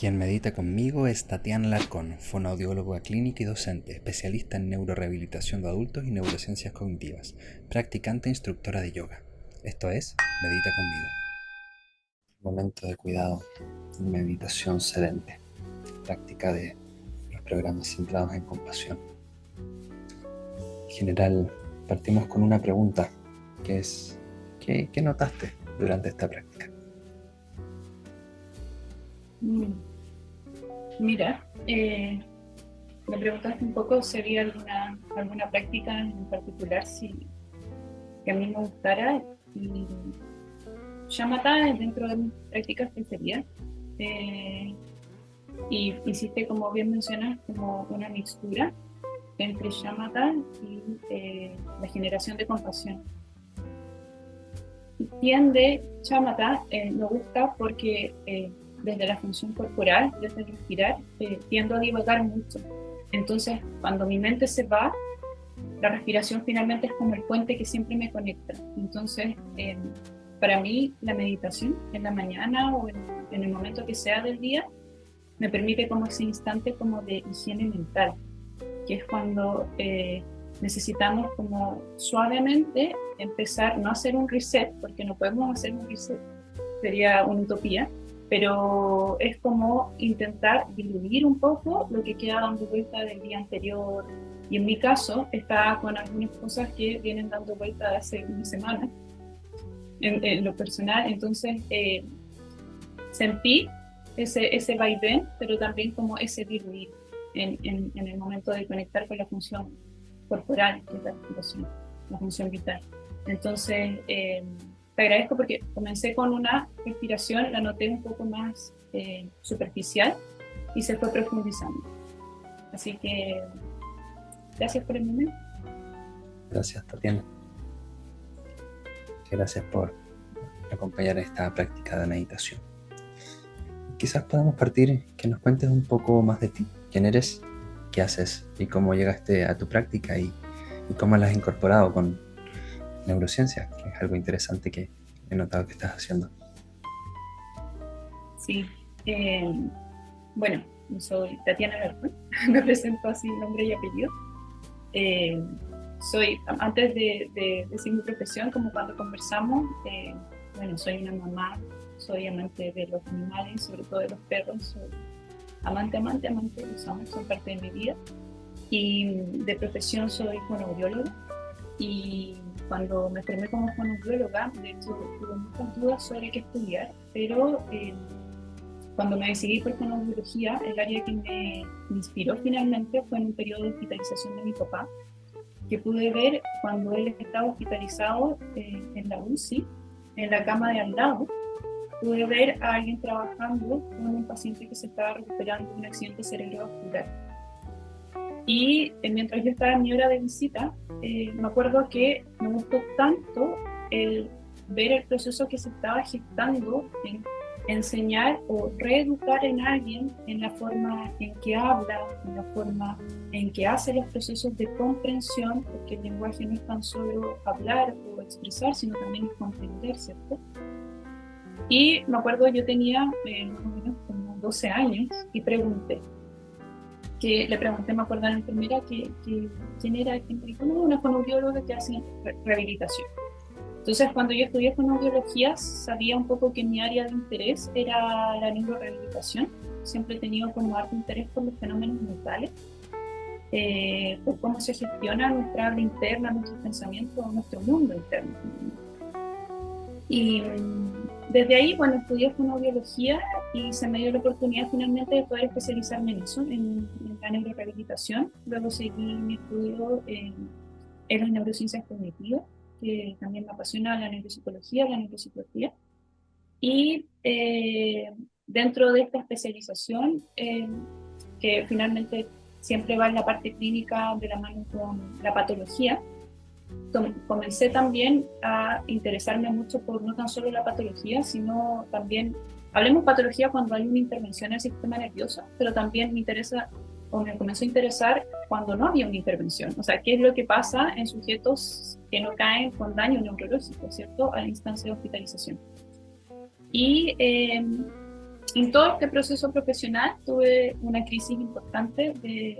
Quien medita conmigo es Tatiana Larcón, fonoaudióloga clínica y docente, especialista en neurorehabilitación de adultos y neurociencias cognitivas, practicante e instructora de yoga. Esto es Medita conmigo. Momento de cuidado y meditación sedente, práctica de los programas centrados en compasión. En general, partimos con una pregunta, que es, ¿qué notaste durante esta práctica? Mira, me preguntaste un poco si había alguna práctica en particular que a mí me gustara, y Shamatha es dentro de mis prácticas preferidas, y hiciste, como bien mencionas, como una mixtura entre Shamatha y la generación de compasión. Tiende Shamatha, me gusta porque desde la función corporal, desde el respirar, tiendo a divagar mucho. Entonces, cuando mi mente se va, la respiración finalmente es como el puente que siempre me conecta. Entonces, para mí, la meditación en la mañana o en el momento que sea del día, me permite como ese instante como de higiene mental, que es cuando necesitamos como suavemente empezar, no hacer un reset, porque no podemos hacer un reset, sería una utopía, pero es como intentar diluir un poco lo que queda dando vuelta del día anterior. Y en mi caso, está con algunas cosas que vienen dando vuelta de hace una semana, en lo personal. Entonces, sentí ese vaivén, pero también como ese diluir en el momento de conectar con la función corporal, que es la respiración, la función vital. Entonces, te agradezco porque comencé con una respiración, la noté un poco más superficial y se fue profundizando. Así que, gracias por el momento. Gracias, Tatiana. Gracias por acompañar esta práctica de meditación. Quizás podamos partir que nos cuentes un poco más de ti, quién eres, qué haces y cómo llegaste a tu práctica y cómo la has incorporado con neurociencia, que es algo interesante que he notado que estás haciendo. Sí, bueno, soy Tatiana Larcón, me presento así, nombre y apellido. Soy, antes de decir mi profesión, como cuando conversamos, bueno, soy una mamá, soy amante de los animales, sobre todo de los perros, soy amante, los amo, son parte de mi vida. Y de profesión soy fonoaudióloga, y cuando me formé como fonoaudióloga, de hecho, tuve muchas dudas sobre qué estudiar, pero cuando me decidí por fonoaudiología, el área que me inspiró finalmente fue en un periodo de hospitalización de mi papá, que pude ver cuando él estaba hospitalizado en la UCI, en la cama de al lado. Pude ver a alguien trabajando con un paciente que se estaba recuperando de un accidente cerebrovascular. Y mientras yo estaba en mi hora de visita, me acuerdo que me gustó tanto el ver el proceso que se estaba gestando en enseñar o reeducar en alguien en la forma en que habla, en la forma en que hace los procesos de comprensión, porque el lenguaje no es tan solo hablar o expresar, sino también es comprender, ¿cierto? Y me acuerdo, yo tenía más o menos como 12 años y le pregunté, me acuerdo a la enfermera quién era, quién me dijo, no, una fonoaudióloga que hace rehabilitación. Entonces, cuando yo estudié fonoaudiología, sabía un poco que mi área de interés era la neurorehabilitación. Siempre he tenido como harto interés por los fenómenos mentales, por cómo se gestiona nuestra habla interna, nuestros pensamientos, nuestro mundo interno. Y desde ahí, bueno, estudié fonoaudiología y se me dio la oportunidad finalmente de poder especializarme en eso, en la neurorehabilitación. Luego seguí mi estudio en las neurociencias cognitivas, que también me apasiona la neuropsicología, la neuropsicología. Y dentro de esta especialización, que finalmente siempre va en la parte clínica de la mano con la patología, comencé también a interesarme mucho por no tan solo la patología, sino también, hablemos patología cuando hay una intervención en el sistema nervioso, pero también me interesa, o me comenzó a interesar cuando no había una intervención. O sea, qué es lo que pasa en sujetos que no caen con daño neurológico, ¿cierto?, a la instancia de hospitalización. Y En todo este proceso profesional tuve una crisis importante de,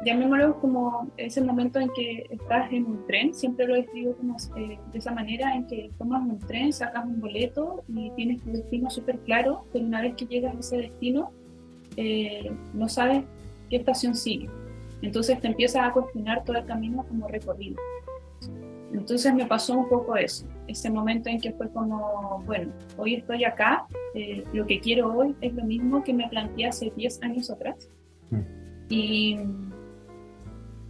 llamémoslo como ese momento en que estás en un tren, siempre lo describo como de esa manera, en que tomas un tren, sacas un boleto y tienes tu destino súper claro, pero una vez que llegas a ese destino, no sabes qué estación sigue. Entonces te empiezas a cuestionar todo el camino como recorrido. Entonces me pasó un poco eso, ese momento en que fue como, bueno, hoy estoy acá, lo que quiero hoy es lo mismo que me planteé hace 10 años atrás. Y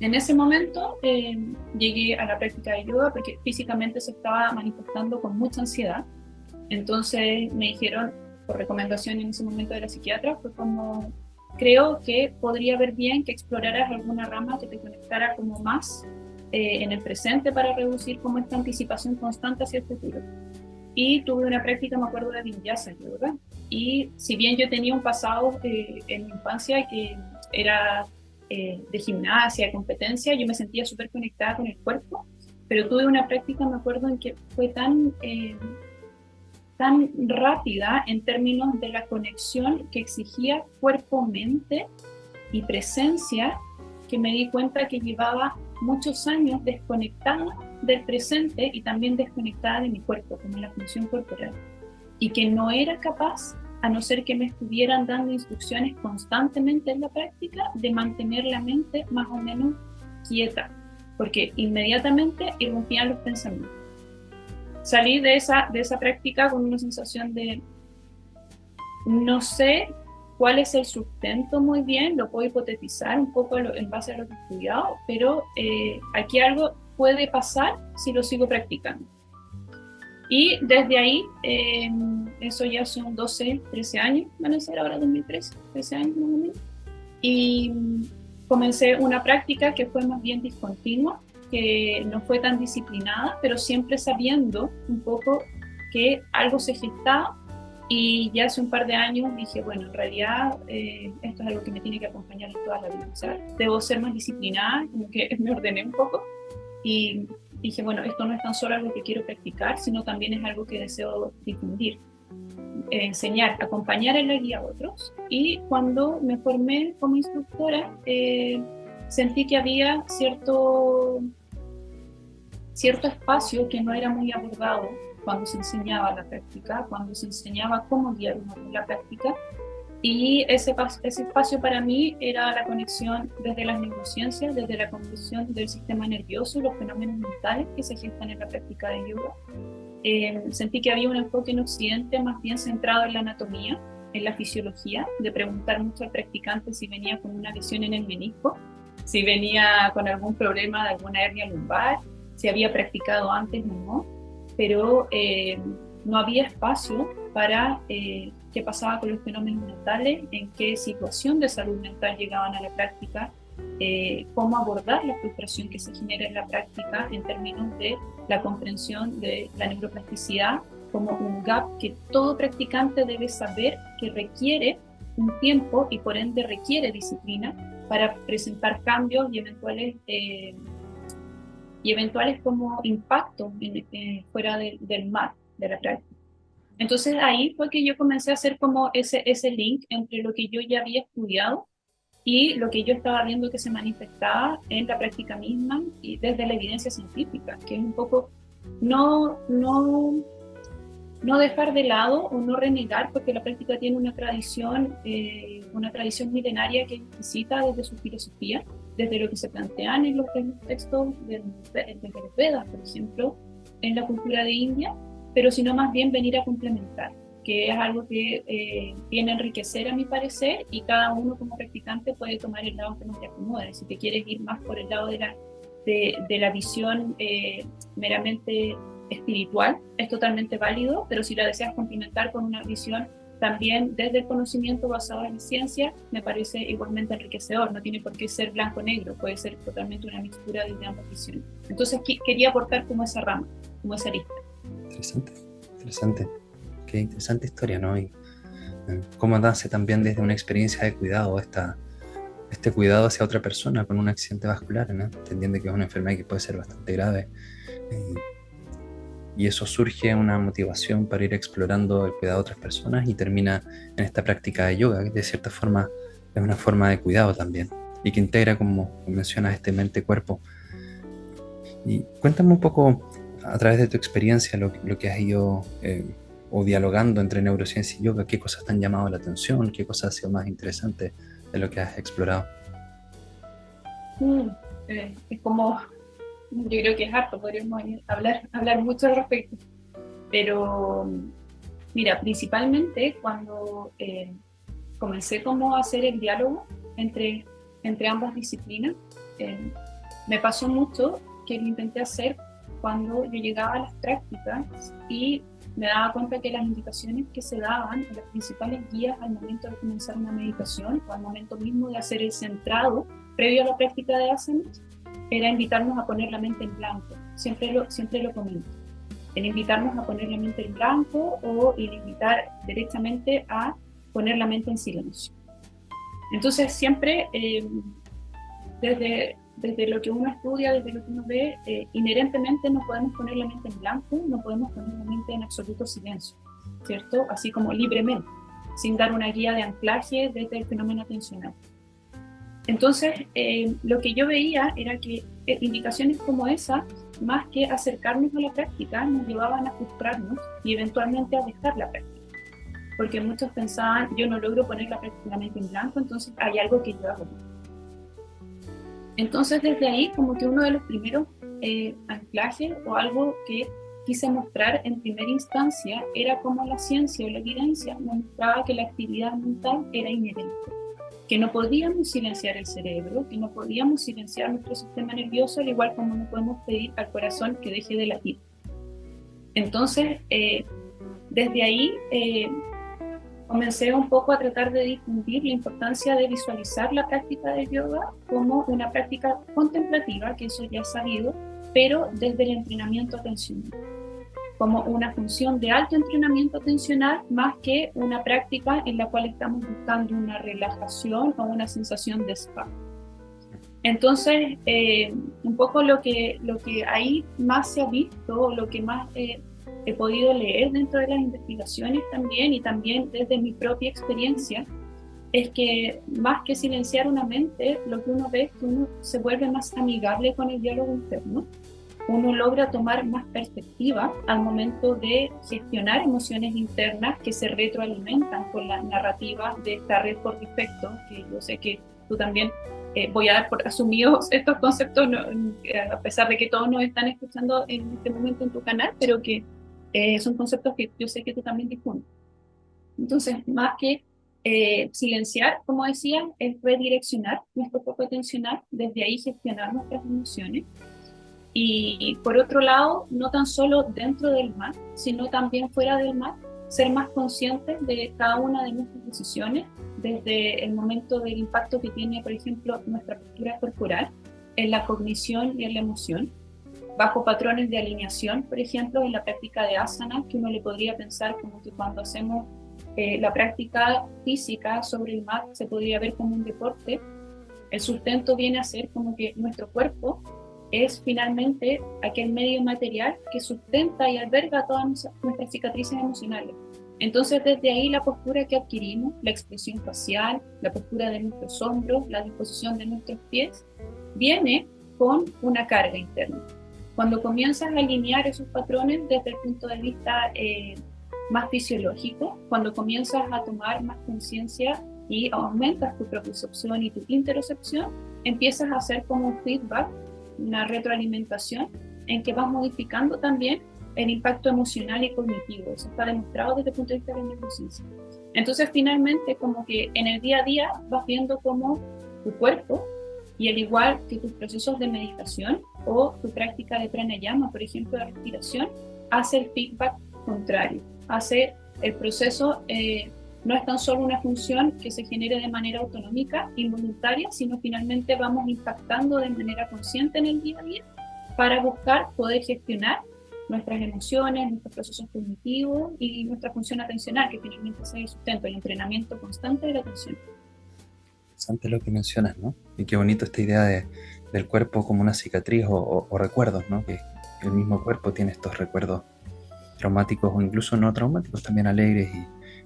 en ese momento llegué a la práctica de yoga porque físicamente se estaba manifestando con mucha ansiedad. Entonces me dijeron, por recomendación en ese momento de la psiquiatra, fue como, creo que podría ver bien que exploraras alguna rama que te conectara como más en el presente para reducir como esta anticipación constante hacia el futuro. Y tuve una práctica, me acuerdo, de Vinyasa Yoga. Y si bien yo tenía un pasado en mi infancia que era de gimnasia, de competencia, yo me sentía súper conectada con el cuerpo, pero tuve una práctica, me acuerdo, en que fue tan rápida en términos de la conexión que exigía cuerpo-mente y presencia, que me di cuenta que llevaba muchos años desconectada del presente y también desconectada de mi cuerpo, como la función corporal, y que no era capaz, a no ser que me estuvieran dando instrucciones constantemente en la práctica, de mantener la mente más o menos quieta, porque inmediatamente irrumpían los pensamientos. Salí de esa práctica con una sensación de no sé cuál es el sustento muy bien, lo puedo hipotetizar un poco en base a lo que he estudiado, pero aquí algo puede pasar si lo sigo practicando. Y desde ahí, eso ya son 12, 13 años, van a ser ahora 2013, 13 años más o menos, y comencé una práctica que fue más bien discontinua, que no fue tan disciplinada, pero siempre sabiendo un poco que algo se gestaba. Y ya hace un par de años dije, bueno, en realidad esto es algo que me tiene que acompañar en toda la vida. O sea, debo ser más disciplinada, como que me ordené un poco y dije, bueno, esto no es tan solo algo que quiero practicar, sino también es algo que deseo difundir, enseñar, acompañar en la guía a otros. Y cuando me formé como instructora, sentí que había cierto espacio que no era muy abordado cuando se enseñaba la práctica, cuando se enseñaba cómo guiar la práctica. Y ese espacio para mí era la conexión desde las neurociencias, desde la conexión del sistema nervioso, los fenómenos mentales que se gestan en la práctica de yoga. Sentí que había un enfoque en Occidente más bien centrado en la anatomía, en la fisiología, de preguntar mucho al practicante si venía con una lesión en el menisco, si venía con algún problema de alguna hernia lumbar, si había practicado antes o no, pero no había espacio para qué pasaba con los fenómenos mentales, en qué situación de salud mental llegaban a la práctica, cómo abordar la frustración que se genera en la práctica en términos de la comprensión de la neuroplasticidad como un gap que todo practicante debe saber que requiere un tiempo y por ende requiere disciplina para presentar cambios y eventuales como impactos fuera del mar de la práctica. Entonces ahí fue que yo comencé a hacer como ese link entre lo que yo ya había estudiado y lo que yo estaba viendo que se manifestaba en la práctica misma y desde la evidencia científica, que es un poco no dejar de lado o no renegar, porque la práctica tiene una tradición milenaria que es exquisita desde su filosofía, desde lo que se plantean en los textos de los Vedas, por ejemplo, en la cultura de India, pero sino más bien venir a complementar, que es algo que viene a enriquecer a mi parecer y cada uno como practicante puede tomar el lado que más te acomode. Si te quieres ir más por el lado de la visión meramente espiritual, es totalmente válido, pero si la deseas complementar con una visión también desde el conocimiento basado en ciencia, me parece igualmente enriquecedor. No tiene por qué ser blanco-negro, puede ser totalmente una mixtura de ambas visiones. Entonces quería aportar como esa rama, como esa arista. Interesante. Qué interesante historia, ¿no? Y cómo nace también desde una experiencia de cuidado, este cuidado hacia otra persona con un accidente vascular, ¿no? Entendiendo que es una enfermedad que puede ser bastante grave. y eso surge una motivación para ir explorando el cuidado de otras personas y termina en esta práctica de yoga, que de cierta forma es una forma de cuidado también y que integra, como mencionas, este mente-cuerpo. Y cuéntame un poco, a través de tu experiencia, lo que has ido o dialogando entre neurociencia y yoga, qué cosas te han llamado la atención, qué cosas han sido más interesantes de lo que has explorado. Mm, es como, yo creo que es harto, podríamos hablar mucho al respecto. Pero mira, principalmente cuando comencé como a hacer el diálogo entre, entre ambas disciplinas, eh, me pasó mucho que lo intenté hacer cuando yo llegaba a las prácticas y me daba cuenta que las indicaciones que se daban, las principales guías al momento de comenzar una meditación o al momento mismo de hacer el centrado previo a la práctica de asanas, era invitarnos a poner la mente en blanco. Siempre lo comento. El invitarnos a poner la mente en blanco o el invitar directamente a poner la mente en silencio. Entonces siempre desde lo que uno estudia, desde lo que uno ve, inherentemente no podemos poner la mente en blanco, no podemos poner la mente en absoluto silencio, ¿cierto? Así como libremente, sin dar una guía de anclaje desde el fenómeno atencional. Entonces, lo que yo veía era que indicaciones como esa, más que acercarnos a la práctica, nos llevaban a frustrarnos y eventualmente a dejar la práctica. Porque muchos pensaban, yo no logro poner la mente en blanco, entonces hay algo que yo hago mal. Entonces, desde ahí, como que uno de los primeros anclajes o algo que quise mostrar en primera instancia era cómo la ciencia o la evidencia nos mostraba que la actividad mental era inherente, que no podíamos silenciar el cerebro, que no podíamos silenciar nuestro sistema nervioso, al igual como no podemos pedir al corazón que deje de latir. Entonces, desde ahí comencé un poco a tratar de difundir la importancia de visualizar la práctica de yoga como una práctica contemplativa, que eso ya es sabido, pero desde el entrenamiento atencional, como una función de alto entrenamiento atencional más que una práctica en la cual estamos buscando una relajación o una sensación de spa. Entonces, un poco lo que ahí más se ha visto, lo que más he podido leer dentro de las investigaciones también y también desde mi propia experiencia, es que más que silenciar una mente, lo que uno ve es que uno se vuelve más amigable con el diálogo interno, uno logra tomar más perspectiva al momento de gestionar emociones internas que se retroalimentan con la narrativa de esta red por defecto, que yo sé que tú también voy a dar por asumidos estos conceptos, no, a pesar de que todos nos están escuchando en este momento en tu canal, pero que son conceptos que yo sé que tú también difundes. Entonces, más que silenciar, como decía, es redireccionar nuestro foco atencional, desde ahí gestionar nuestras emociones. Y por otro lado, no tan solo dentro del mar, sino también fuera del mar, ser más conscientes de cada una de nuestras decisiones, desde el momento del impacto que tiene, por ejemplo, nuestra postura corporal en la cognición y en la emoción, bajo patrones de alineación, por ejemplo, en la práctica de asana, que uno le podría pensar como que cuando hacemos la práctica física sobre el mat se podría ver como un deporte. El sustento viene a ser como que nuestro cuerpo es finalmente aquel medio material que sustenta y alberga todas nuestras cicatrices emocionales. Entonces, desde ahí la postura que adquirimos, la expresión facial, la postura de nuestros hombros, la disposición de nuestros pies, viene con una carga interna. Cuando comienzas a alinear esos patrones desde el punto de vista más fisiológico, cuando comienzas a tomar más conciencia y aumentas tu propiocepción y tu interocepción, empiezas a hacer como un feedback, una retroalimentación en que vas modificando también el impacto emocional y cognitivo. Eso está demostrado desde el punto de vista de la neurociencia. Entonces, finalmente, como que en el día a día vas viendo cómo tu cuerpo, y al igual que tus procesos de meditación o tu práctica de pranayama, por ejemplo, de respiración, hace el feedback contrario, hace el proceso, no es tan solo una función que se genere de manera autonómica, involuntaria, sino finalmente vamos impactando de manera consciente en el día a día para buscar poder gestionar nuestras emociones, nuestros procesos cognitivos y nuestra función atencional, que finalmente es el sustento, el entrenamiento constante de la atención. Interesante lo que mencionas, ¿no? Y qué bonito esta idea del cuerpo como una cicatriz o recuerdos, ¿no? Que el mismo cuerpo tiene estos recuerdos traumáticos o incluso no traumáticos, también alegres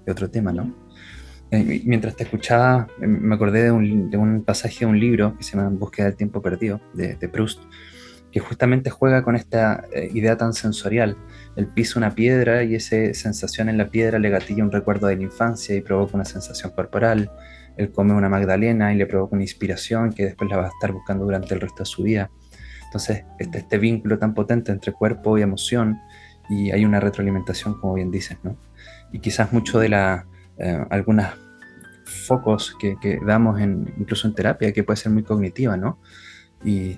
y otro tema, ¿no? Mientras te escuchaba, me acordé de un pasaje de un libro que se llama En búsqueda del tiempo perdido, de Proust, que justamente juega con esta idea tan sensorial. Él pisa una piedra y esa sensación en la piedra le gatilla un recuerdo de la infancia y provoca una sensación corporal. Él come una magdalena y le provoca una inspiración que después la va a estar buscando durante el resto de su vida. Entonces, este vínculo tan potente entre cuerpo y emoción, y hay una retroalimentación, como bien dices, ¿no? Y quizás mucho de algunos focos que damos incluso en terapia, que puede ser muy cognitiva, ¿no? Y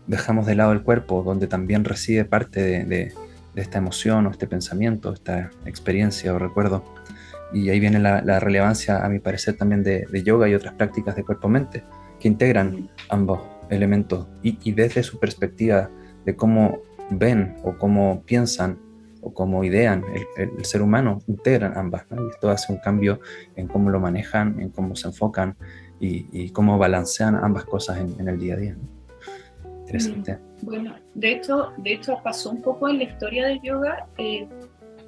dejamos de lado el cuerpo, donde también reside parte de esta emoción o este pensamiento, esta experiencia o recuerdo. Y ahí viene la relevancia, a mi parecer, también de yoga y otras prácticas de cuerpo-mente, que integran ambos elementos y desde su perspectiva de cómo ven o cómo piensan o cómo idean el ser humano, integran ambas, ¿no? Y esto hace un cambio en cómo lo manejan, en cómo se enfocan y cómo balancean ambas cosas en el día a día, ¿no? Interesante. Bueno, de hecho pasó un poco en la historia del yoga,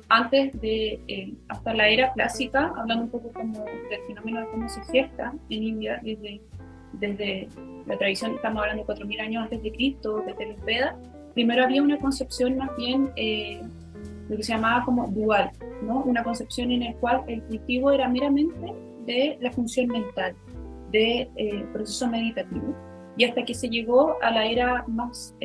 antes de, hasta la era clásica, hablando un poco como del fenómeno de cómo se gesta en India, desde la tradición, estamos hablando de 4.000 años antes de Cristo, desde los Vedas. Primero había una concepción más bien, lo que se llamaba como dual, ¿no? Una concepción en la cual el cultivo era meramente de la función mental, de proceso meditativo. Y hasta que se llegó a la era más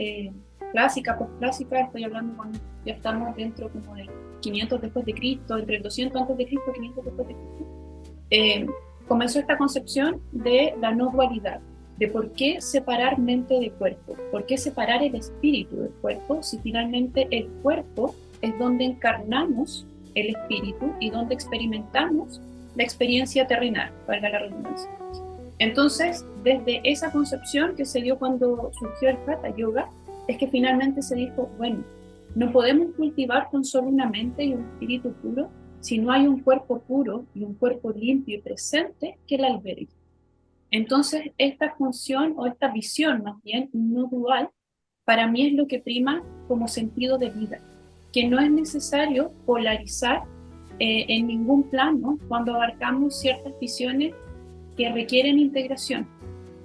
clásica, postclásica, estoy hablando cuando ya estamos dentro como de 500 después de Cristo, entre el 200 antes de Cristo y 500 después de Cristo, comenzó esta concepción de la no dualidad, de por qué separar mente de cuerpo, por qué separar el espíritu del cuerpo, si finalmente el cuerpo es donde encarnamos el espíritu y donde experimentamos la experiencia terrenal, valga la redundancia. Entonces, desde esa concepción que se dio cuando surgió el Hatha Yoga, es que finalmente se dijo, bueno, no podemos cultivar con solo una mente y un espíritu puro si no hay un cuerpo puro y un cuerpo limpio y presente que la albergue. Entonces, esta función o esta visión más bien no dual, para mí es lo que prima como sentido de vida, que no es necesario polarizar en ningún plano cuando abarcamos ciertas visiones que requieren integración.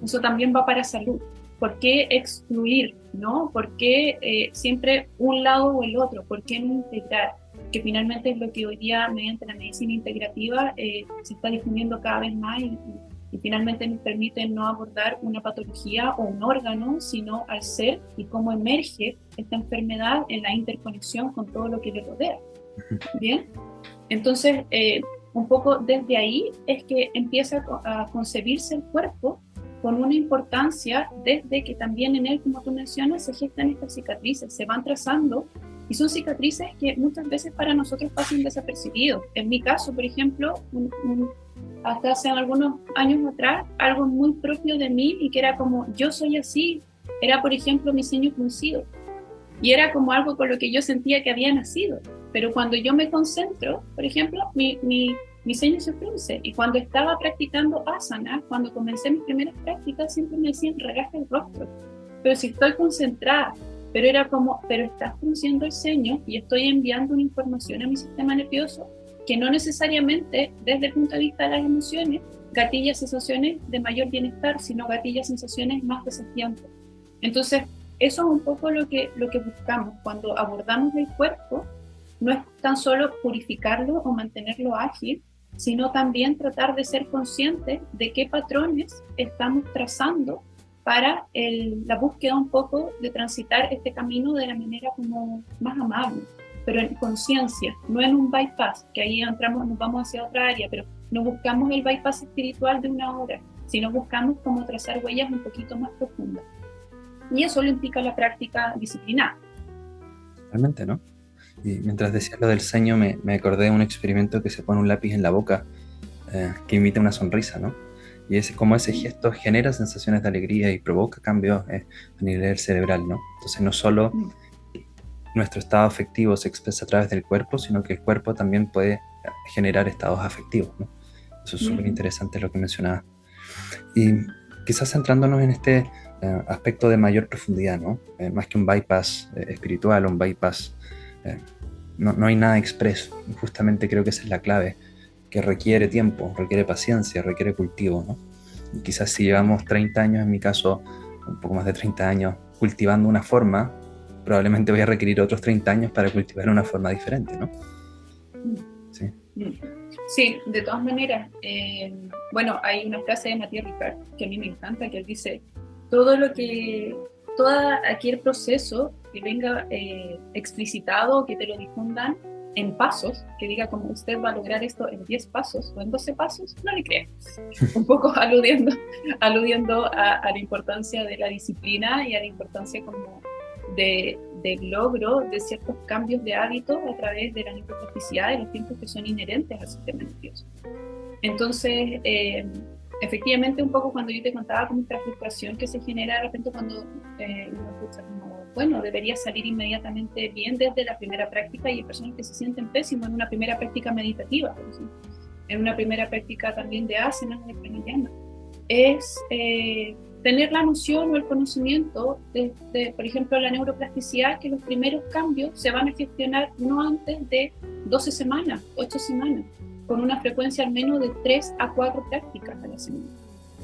Eso también va para salud. ¿Por qué excluir, no? ¿Por qué siempre un lado o el otro? ¿Por qué no integrar? Que finalmente es lo que hoy día, mediante la medicina integrativa, se está difundiendo cada vez más y finalmente nos permite no abordar una patología o un órgano, sino al ser y cómo emerge esta enfermedad en la interconexión con todo lo que le rodea. ¿Bien? Entonces, un poco desde ahí es que empieza a concebirse el cuerpo con una importancia desde que también en él, como tú mencionas, se gestan estas cicatrices, se van trazando y son cicatrices que muchas veces para nosotros pasan desapercibidos. En mi caso, por ejemplo, hasta hace algunos años atrás, algo muy propio de mí y que era como yo soy así, era por ejemplo mi ceño fruncido y era como algo con lo que yo sentía que había nacido. Pero cuando yo me concentro, por ejemplo, mi ceño se frunce. Y cuando estaba practicando asana, cuando comencé mis primeras prácticas, siempre me decían, relaja el rostro. Pero si estoy concentrada, pero era como, pero estás frunciendo el ceño y estoy enviando una información a mi sistema nervioso que no necesariamente, desde el punto de vista de las emociones, gatilla sensaciones de mayor bienestar, sino gatilla sensaciones más desafiantes. Entonces, eso es un poco lo que buscamos cuando abordamos el cuerpo. No es tan solo purificarlo o mantenerlo ágil, sino también tratar de ser conscientes de qué patrones estamos trazando para la búsqueda un poco de transitar este camino de la manera como más amable, pero en conciencia, no en un bypass, que ahí entramos, nos vamos hacia otra área, pero no buscamos el bypass espiritual de una hora, sino buscamos como trazar huellas un poquito más profundas. Y eso lo implica la práctica disciplinada. Realmente, ¿no? Y mientras decías lo del ceño, me acordé de un experimento que se pone un lápiz en la boca que imita una sonrisa, ¿no? Y es como ese gesto genera sensaciones de alegría y provoca cambios a nivel cerebral, ¿no? Entonces no solo nuestro estado afectivo se expresa a través del cuerpo, sino que el cuerpo también puede generar estados afectivos, ¿no? Eso es súper interesante lo que mencionabas. Y quizás centrándonos en este aspecto de mayor profundidad, ¿no? Más que un bypass espiritual, un bypass no hay nada expreso. Y justamente creo que esa es la clave, que requiere tiempo, requiere paciencia, requiere cultivo, ¿no? Y quizás si llevamos 30 años, en mi caso, un poco más de 30 años, cultivando una forma, probablemente voy a requerir otros 30 años para cultivar una forma diferente, ¿no? Sí. Sí, de todas maneras. Bueno, hay una frase de Matías Ricard que a mí me encanta, que él dice, todo aquel proceso que venga explicitado, que te lo difundan en pasos, que diga como usted va a lograr esto en 10 pasos o en 12 pasos, no le creas. Un poco aludiendo a la importancia de la disciplina y a la importancia como del logro de ciertos cambios de hábitos a través de la neuroplasticidad, de los tiempos que son inherentes al sistema nervioso. Entonces, efectivamente, un poco cuando yo te contaba como esta frustración que se genera de repente cuando uno escucha como, bueno, debería salir inmediatamente bien desde la primera práctica, y hay personas que se sienten pésimos en una primera práctica meditativa, por ejemplo, en una primera práctica también de asanas, de pranayama, es tener la noción o el conocimiento de, por ejemplo, la neuroplasticidad, que los primeros cambios se van a gestionar no antes de 12 semanas, 8 semanas, con una frecuencia al menos de 3 a 4 prácticas a la semana.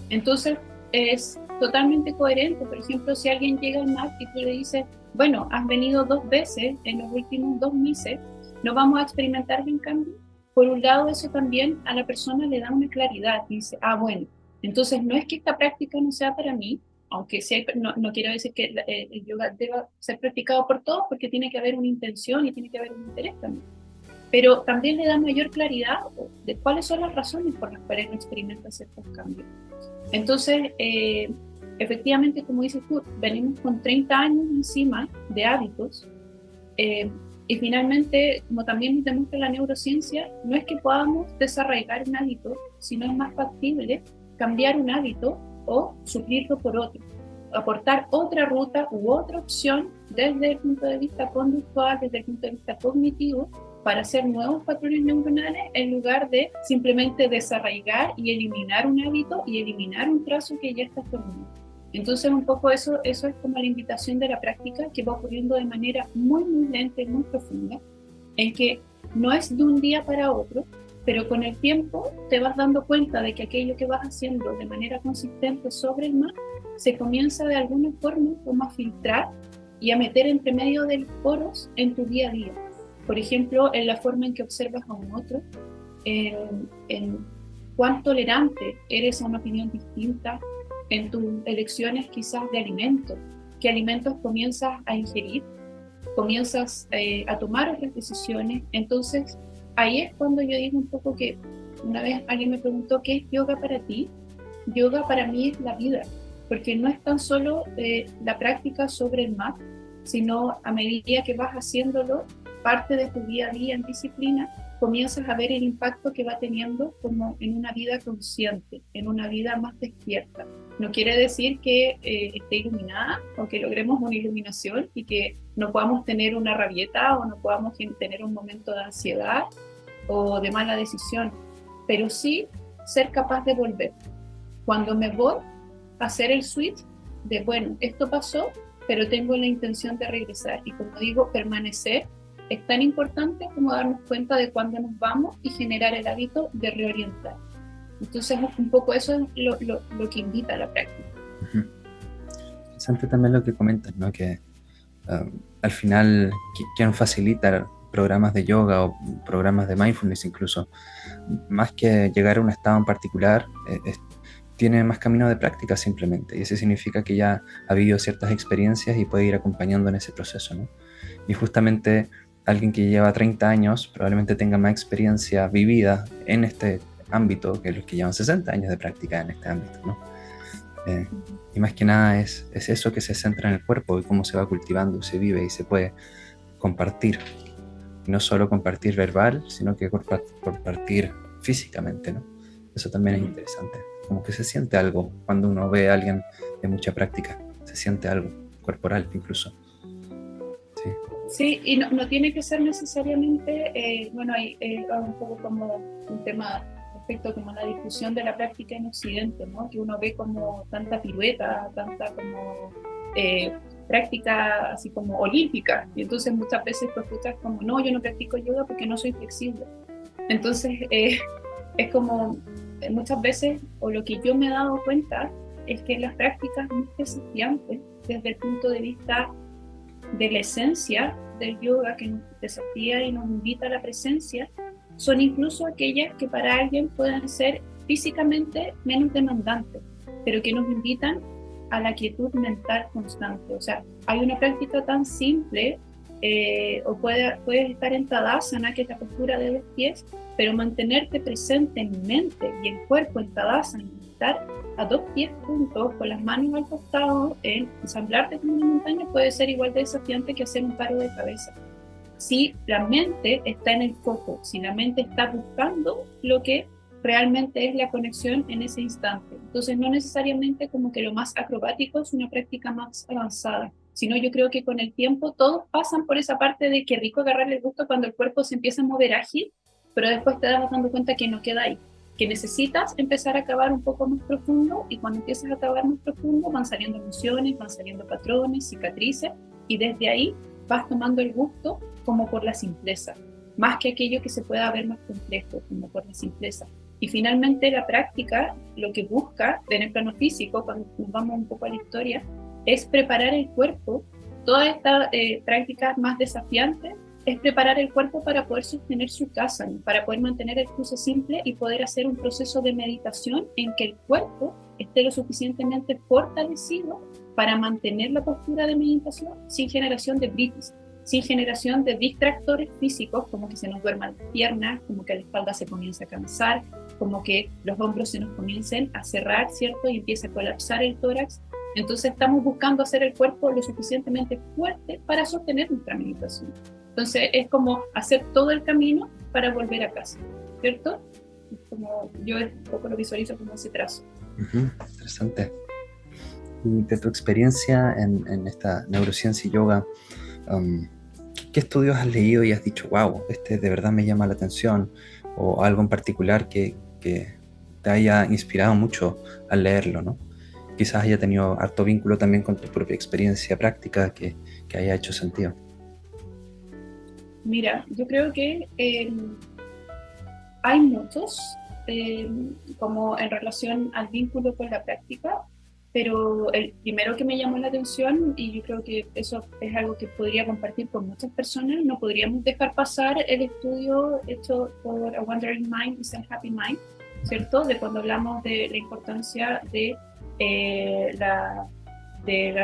Entonces, es totalmente coherente. Por ejemplo, si alguien llega al MAT y tú le dices, bueno, has venido 2 veces en los últimos 2 meses, no vamos a experimentar bien cambio. Por un lado, eso también a la persona le da una claridad. Dice, bueno, entonces no es que esta práctica no sea para mí, aunque no quiero decir que el yoga deba ser practicado por todos, porque tiene que haber una intención y tiene que haber un interés también. Pero también le da mayor claridad de cuáles son las razones por las cuales no experimenta ciertos cambios. Entonces, efectivamente, como dices tú, venimos con 30 años encima de hábitos, y finalmente, como también nos demuestra la neurociencia, no es que podamos desarraigar un hábito, sino es más factible cambiar un hábito o suplirlo por otro, aportar otra ruta u otra opción desde el punto de vista conductual, desde el punto de vista cognitivo, para hacer nuevos patrones neuronales, en lugar de simplemente desarraigar y eliminar un hábito y eliminar un trazo que ya está formado. Entonces, un poco eso es como la invitación de la práctica, que va ocurriendo de manera muy, muy lenta y muy profunda, en que no es de un día para otro, pero con el tiempo te vas dando cuenta de que aquello que vas haciendo de manera consistente sobre el mar se comienza de alguna forma como a filtrar y a meter entre medio de los poros en tu día a día. Por ejemplo, en la forma en que observas a un otro, en cuán tolerante eres a una opinión distinta, en tus elecciones quizás de alimentos, qué alimentos comienzas a ingerir, comienzas a tomar otras decisiones. Entonces, ahí es cuando yo digo un poco que una vez alguien me preguntó, ¿qué es yoga para ti? Yoga para mí es la vida, porque no es tan solo la práctica sobre el mat, sino a medida que vas haciéndolo parte de tu día a día en disciplina, comienzas a ver el impacto que va teniendo como en una vida consciente, en una vida más despierta. No quiere decir que esté iluminada o que logremos una iluminación y que no podamos tener una rabieta o no podamos tener un momento de ansiedad o de mala decisión, pero sí ser capaz de volver. Cuando me voy a hacer el switch de, bueno, esto pasó, pero tengo la intención de regresar. Y como digo, permanecer es tan importante como darnos cuenta de cuándo nos vamos y generar el hábito de reorientar. Entonces, un poco eso es lo que invita a la práctica. Interesante también lo que comentas, ¿no? Que al final quien facilita programas de yoga o programas de mindfulness incluso, más que llegar a un estado en particular, tiene más camino de práctica simplemente, y eso significa que ya ha habido ciertas experiencias y puede ir acompañando en ese proceso, ¿no? Y justamente alguien que lleva 30 años probablemente tenga más experiencia vivida en este ámbito que los que llevan 60 años de práctica en este ámbito, ¿no? Y más que nada es eso que se centra en el cuerpo y cómo se va cultivando, se vive y se puede compartir. Y no solo compartir verbal, sino que compartir físicamente, ¿no? Eso también es interesante. Como que se siente algo cuando uno ve a alguien de mucha práctica. Se siente algo corporal incluso. Sí. Sí, y no tiene que ser necesariamente, bueno, hay un poco como un tema respecto como la discusión de la práctica en Occidente, ¿no? Que uno ve como tanta pirueta, tanta como práctica así como olímpica, y entonces muchas veces pues tú estás como, no, yo no practico yoga porque no soy flexible. Entonces es como muchas veces, o lo que yo me he dado cuenta, es que las prácticas más desafiantes desde el punto de vista de la esencia del yoga que nos desafía y nos invita a la presencia, son incluso aquellas que para alguien pueden ser físicamente menos demandantes, pero que nos invitan a la quietud mental constante. O sea, hay una práctica tan simple, o puedes estar en Tadasana, que es la postura de los pies, pero mantenerte presente en mente y en cuerpo en Tadasana, estar a 2 pies juntos, con las manos al costado, en ensamblarte como una montaña, puede ser igual de desafiante que hacer un paro de cabeza. Si la mente está en el foco, si la mente está buscando lo que realmente es la conexión en ese instante. Entonces no necesariamente como que lo más acrobático es una práctica más avanzada, sino yo creo que con el tiempo todos pasan por esa parte de que rico agarrarle el gusto cuando el cuerpo se empieza a mover ágil, pero después te das dando cuenta que no queda ahí, que necesitas empezar a cavar un poco más profundo, y cuando empiezas a cavar más profundo van saliendo emociones, van saliendo patrones, cicatrices, y desde ahí vas tomando el gusto como por la simpleza, más que aquello que se pueda ver más complejo, como por la simpleza. Y finalmente la práctica lo que busca en el plano físico, cuando nos vamos un poco a la historia, es preparar el cuerpo. Todas estas prácticas más desafiantes es preparar el cuerpo para poder sostener su casa, para poder mantener el cruce simple y poder hacer un proceso de meditación en que el cuerpo esté lo suficientemente fortalecido para mantener la postura de meditación sin generación de britis, sin generación de distractores físicos, como que se nos duerman las piernas, como que la espalda se comienza a cansar, como que los hombros se nos comiencen a cerrar, ¿cierto? Y empieza a colapsar el tórax. Entonces estamos buscando hacer el cuerpo lo suficientemente fuerte para sostener nuestra meditación. Entonces es como hacer todo el camino para volver a casa, ¿cierto? Como yo un poco lo visualizo como ese trazo. Interesante. Y de tu experiencia en esta neurociencia y yoga, ¿qué estudios has leído y has dicho, wow, este de verdad me llama la atención? O algo en particular que te haya inspirado mucho al leerlo, ¿no? Quizás haya tenido harto vínculo también con tu propia experiencia práctica que haya hecho sentido. Mira, yo creo que hay muchos, como en relación al vínculo con la práctica, pero el primero que me llamó la atención, y yo creo que eso es algo que podría compartir con muchas personas, no podríamos dejar pasar el estudio hecho por A Wandering Mind is a Happy Mind, ¿cierto? De cuando hablamos de la importancia de la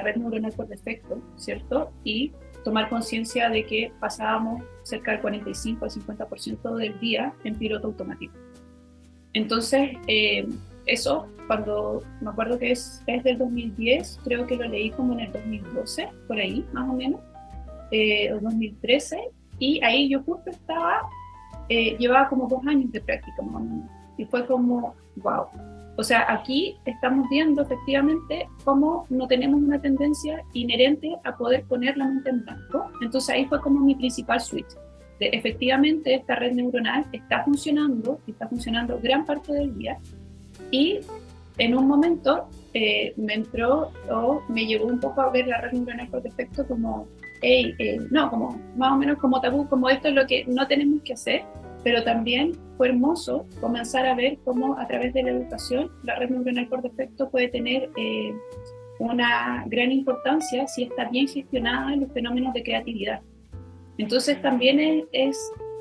red neuronal por defecto, ¿cierto? Y tomar conciencia de que pasábamos cerca del 45 al 50% del día en piloto automático. Entonces, eso, cuando me acuerdo que es del 2010, creo que lo leí como en el 2012, por ahí, más o menos, o 2013, y ahí yo justo estaba, llevaba como 2 años de práctica, más o menos, y fue como, wow. O sea, aquí estamos viendo efectivamente cómo no tenemos una tendencia inherente a poder poner la mente en blanco. Entonces ahí fue como mi principal switch. Efectivamente, esta red neuronal está funcionando gran parte del día, y en un momento me entró o me llevó un poco a ver la red neuronal por defecto como, no, como más o menos como tabú, como esto es lo que no tenemos que hacer. Pero también fue hermoso comenzar a ver cómo a través de la educación la red neuronal por defecto puede tener una gran importancia si está bien gestionada en los fenómenos de creatividad. Entonces también es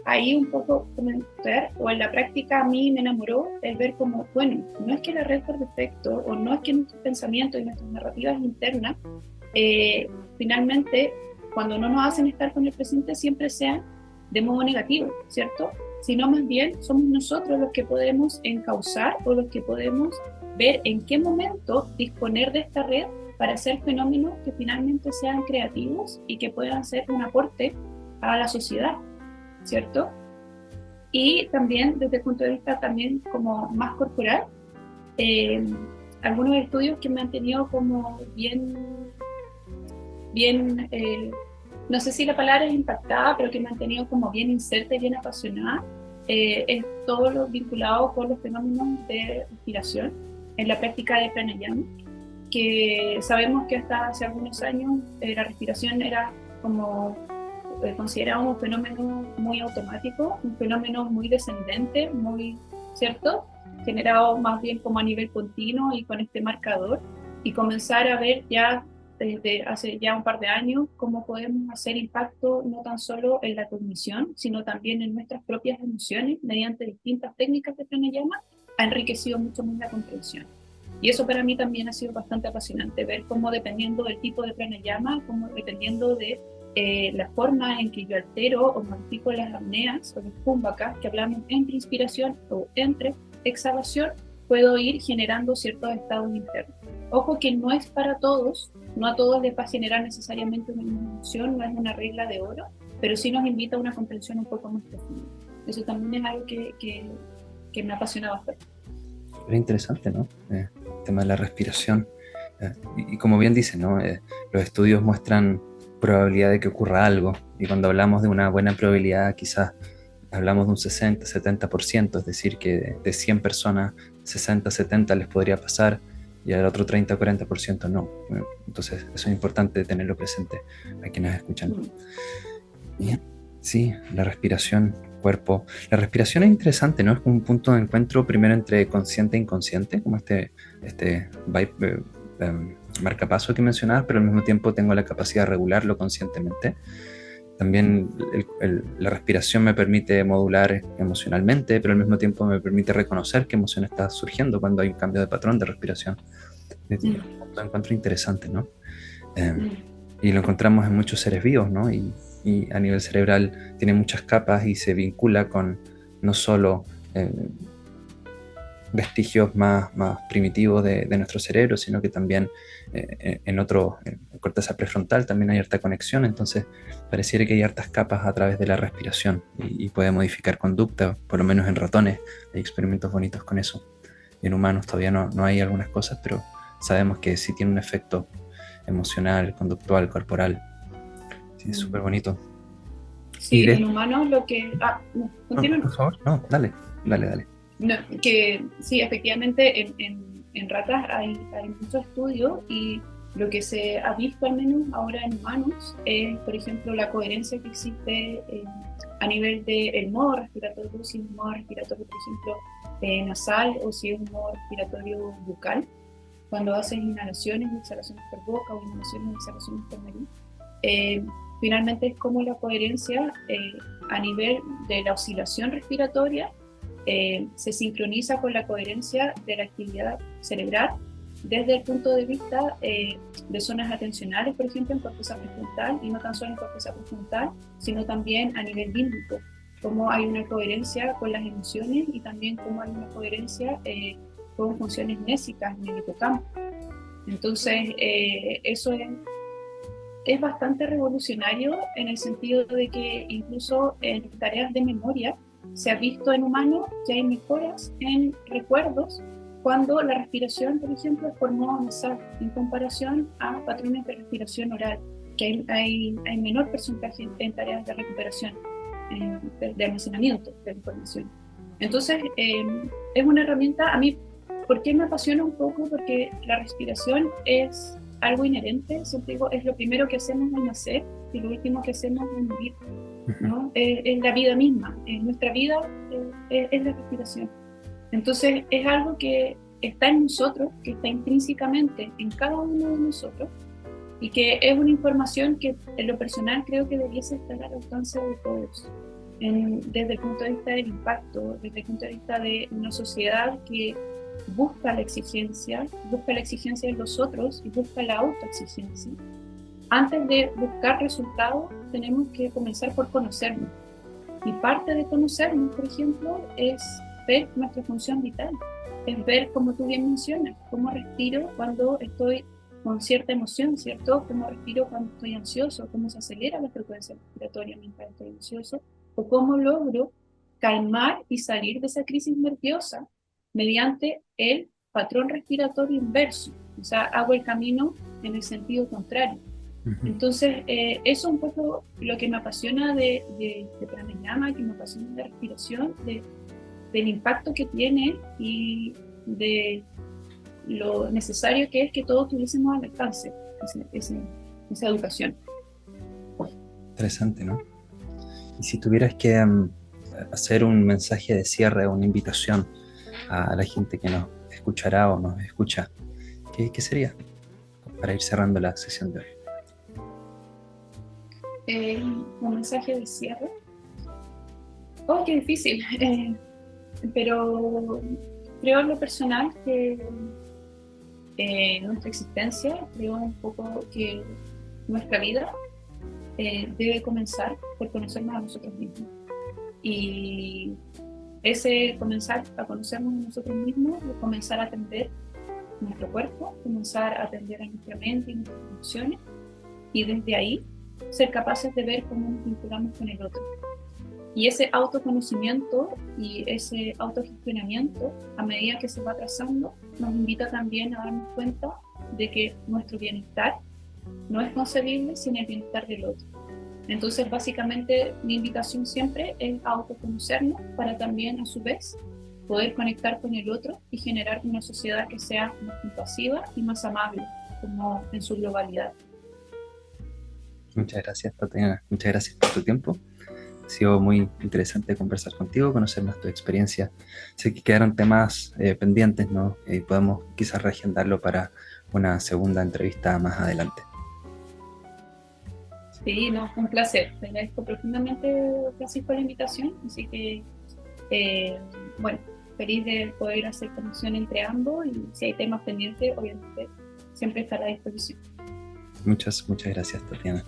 ahí un poco comentar, o en la práctica a mí me enamoró el ver como, bueno, no es que la red por defecto, o no es que nuestros pensamientos y nuestras narrativas internas finalmente, cuando no nos hacen estar con el presente, siempre sean de modo negativo, ¿cierto? Sino más bien somos nosotros los que podemos encauzar, o los que podemos ver en qué momento disponer de esta red para hacer fenómenos que finalmente sean creativos y que puedan ser un aporte a la sociedad, ¿cierto? Y también desde el punto de vista también como más corporal, algunos estudios que me han tenido como bien, no sé si la palabra es impactada, pero que me han tenido como bien inserta y bien apasionada, es todo lo vinculado con los fenómenos de respiración en la práctica de pranayama. que sabemos que hasta hace algunos años la respiración era como considerado un fenómeno muy automático, un fenómeno muy descendente, muy, ¿cierto? Generado más bien como a nivel continuo y con este marcador, y comenzar a ver ya desde hace ya un par de años cómo podemos hacer impacto no tan solo en la cognición, sino también en nuestras propias emociones mediante distintas técnicas de pranayama, ha enriquecido mucho más la comprensión. Y eso para mí también ha sido bastante apasionante, ver cómo dependiendo del tipo de pranayama, cómo dependiendo de la forma en que yo altero o modifico las apneas o los kumbhakas que hablamos entre inspiración o entre exhalación, puedo ir generando ciertos estados internos. Ojo que no es para todos, no a todos les va a generar necesariamente una emoción, no es una regla de oro, pero sí nos invita a una comprensión un poco más profunda. Eso también es algo que me apasiona bastante. Era interesante, ¿no? El tema de la respiración. Y como bien dice, ¿no? Los estudios muestran probabilidad de que ocurra algo. Y cuando hablamos de una buena probabilidad, quizás hablamos de un 60-70%, es decir, que de 100 personas, 60-70 les podría pasar y al otro 30-40% no. Entonces, eso es importante tenerlo presente a quienes escuchan. Bien, sí, la respiración, cuerpo. La respiración es interesante, ¿no? Es como un punto de encuentro primero entre consciente e inconsciente, como este vibe, marcapaso que mencionabas, pero al mismo tiempo tengo la capacidad de regularlo conscientemente. También la respiración me permite modular emocionalmente, pero al mismo tiempo me permite reconocer qué emoción está surgiendo cuando hay un cambio de patrón de respiración. Es un punto de encuentro interesante, ¿no? Y lo encontramos en muchos seres vivos, ¿no? Y a nivel cerebral tiene muchas capas y se vincula con no solo vestigios más primitivos de nuestro cerebro, sino que también en corteza prefrontal también hay harta conexión, entonces pareciera que hay hartas capas a través de la respiración y puede modificar conducta, por lo menos en ratones hay experimentos bonitos con eso. En humanos todavía no hay algunas cosas, pero sabemos que sí tiene un efecto emocional, conductual, corporal. Sí, es súper bonito. Sí, en humanos lo que... no, continúa. No, por favor, no, dale. No, que sí, efectivamente en ratas hay muchos estudios y lo que se ha visto al menos ahora en humanos es, por ejemplo, la coherencia que existe a nivel del modo respiratorio, si es un modo respiratorio, por ejemplo, nasal o si es un modo respiratorio bucal, cuando haces inhalaciones y exhalaciones por boca o inhalaciones y exhalaciones por nariz. Finalmente es como la coherencia a nivel de la oscilación respiratoria se sincroniza con la coherencia de la actividad cerebral desde el punto de vista de zonas atencionales, por ejemplo, en corteza prefrontal, y no tan solo en corteza prefrontal, sino también a nivel límbico, cómo hay una coherencia con las emociones y también cómo hay una coherencia con funciones nésicas en el hipocampo. Entonces, eso es bastante revolucionario en el sentido de que incluso en tareas de memoria se ha visto en humanos que hay mejoras en recuerdos cuando la respiración, por ejemplo, es por modo nasal en comparación a patrones de respiración oral, que hay menor porcentaje en tareas de recuperación, de almacenamiento de información. Entonces, es una herramienta, a mí, ¿por qué me apasiona un poco? Porque la respiración es algo inherente, siempre digo, es lo primero que hacemos al nacer y lo último que hacemos al morir, ¿no? Es la vida misma, nuestra vida es la respiración. Entonces es algo que está en nosotros, que está intrínsecamente en cada uno de nosotros y que es una información que en lo personal creo que debiese estar al alcance de todos, desde el punto de vista del impacto, desde el punto de vista de una sociedad que busca la exigencia en los otros y busca la autoexigencia. Antes de buscar resultados, tenemos que comenzar por conocernos. Y parte de conocernos, por ejemplo, es ver nuestra función vital. Es ver, como tú bien mencionas, cómo respiro cuando estoy con cierta emoción, ¿cierto? Cómo respiro cuando estoy ansioso, cómo se acelera la frecuencia respiratoria mientras estoy ansioso, o cómo logro calmar y salir de esa crisis nerviosa mediante el patrón respiratorio inverso. O sea, hago el camino en el sentido contrario. Entonces, eso es un poco lo que me apasiona de pranayama, que me apasiona de respiración, del impacto que tiene y de lo necesario que es que todos tuviésemos al alcance esa educación. Interesante, ¿no? Y si tuvieras que hacer un mensaje de cierre o una invitación a la gente que nos escuchará o nos escucha, ¿qué sería para ir cerrando la sesión de hoy? Un mensaje de cierre. Oh, qué difícil. Pero creo en lo personal que nuestra existencia, creo un poco que nuestra vida debe comenzar por conocernos a nosotros mismos. Y ese comenzar a conocernos a nosotros mismos, es comenzar a atender nuestro cuerpo, comenzar a atender a nuestra mente y nuestras emociones, y desde ahí ser capaces de ver cómo nos vinculamos con el otro. Y ese autoconocimiento y ese autogestionamiento, a medida que se va trazando, nos invita también a darnos cuenta de que nuestro bienestar no es concebible sin el bienestar del otro. Entonces, básicamente, mi invitación siempre es autoconocernos para también, a su vez, poder conectar con el otro y generar una sociedad que sea más compasiva y más amable, como en su globalidad. Muchas gracias, Tatiana. Muchas gracias por tu tiempo. Ha sido muy interesante conversar contigo, conocer más tu experiencia. Sé que quedaron temas pendientes, ¿no? Podemos quizás reagendarlo para una segunda entrevista más adelante. Sí, no, un placer. Te agradezco profundamente, Francisco, por la invitación. Así que, bueno, feliz de poder hacer conexión entre ambos, y si hay temas pendientes, obviamente, siempre estará a disposición. Muchas gracias, Tatiana.